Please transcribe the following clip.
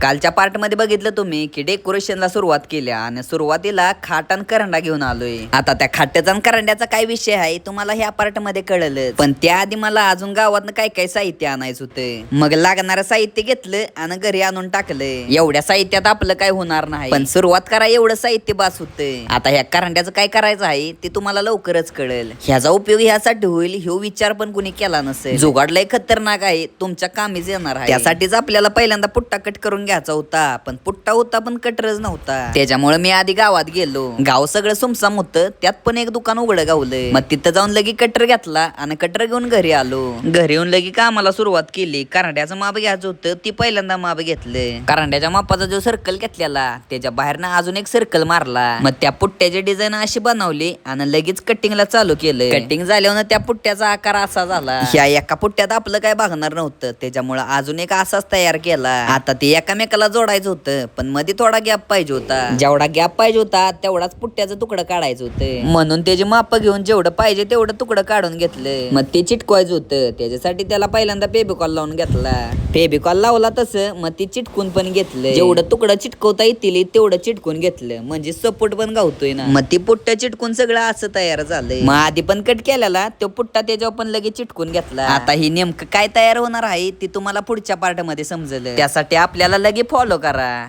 कालच्या पार्ट मध्ये बघितलं तुम्ही की डेकोरेशनला सुरुवात केल्या आणि सुरुवातीला खाट आणि करंडा घेऊन आलोय. आता त्या खाट्याचा आणि करंड्याचा काय विषय आहे तुम्हाला ह्या पार्ट मध्ये कळलं, पण त्याआधी मला अजून गावातनं काय काय साहित्य आणायचं होतं. मग लागणारं साहित्य घेतलं आणि घरी आणून टाकलं. एवढ्या साहित्यात आपलं काय होणार नाही, पण सुरुवात करा एवढं साहित्य बास होतं. आता ह्या करंड्याचं काय करायचं आहे ते तुम्हाला लवकरच कळेल. ह्याचा उपयोग ह्यासाठी होईल ह्यो विचार पण कुणी केला नसेल. जुगाडलंय खतरनाक आहे, तुमच्या कामीच येणार आहे. त्यासाठीच आपल्याला पहिल्यांदा पुट्टा कट करून घ्यायचा होता, पण पुट्टा होता पण कटरच नव्हता. त्याच्यामुळे मी आधी गावात गेलो. गाव सगळं सुमसाम होतं, त्यात पण एक दुकान उघडं गावलं. मग तिथं जाऊन लगी कटर घेतला आणि कटर घेऊन घरी आलो. घरी येऊन लगी कामाला सुरुवात केली. करंड्याचं माप घ्यायचं होतं, ती पहिल्यांदा माप घेतलं. करंड्याच्या मापाचा जो सर्कल घेतलेला त्याच्या बाहेरनं अजून एक सर्कल मारला. मग त्या पुट्ट्याची डिझाईन अशी बनवली आणि लगेच कटिंगला चालू केलं. कटिंग झाल्यावर त्या पुट्ट्याचा आकार असा झाला. ह्या एका पुट्ट्यात आपलं काय भागणार नव्हतं, त्याच्यामुळे अजून एक असाच तयार केला. आता ते एकामेकाला जोडायचं होतं, पण मध्ये थोडा गॅप पाहिजे होता. जेवढा गॅप पाहिजे होता तेवढाच पुट्ट्याचं तुकडं काढायचं होतं. म्हणून त्याची माप घेऊन जेवढं पाहिजे तेवढं तुकडं काढून घेतलं. मग ते चिटकवायचं होतं, त्याच्यासाठी त्याला पहिल्यांदा फेविकॉल लावून घेतला. फेविकॉल लावला तसं मग ती चिटकून पण घेतलं. जेवढं तुकडं चिटकवता येतील तेवढं चिटकून घेतलं, म्हणजे सपोर्ट पण गावतोय ना. मग ती पुट्ट्या चिटकून सगळं असं तयार झालंय. मग आधी पण कट केलेला तो पुट्टा त्याच्यावर पण लगेच चिटकून घेतला. आता ही नेमकं काय तयार होणार आहे ती तुम्हाला पुढच्या पार्ट मध्ये समजलं. त्यासाठी आपल्याला लगे फॉलो करा.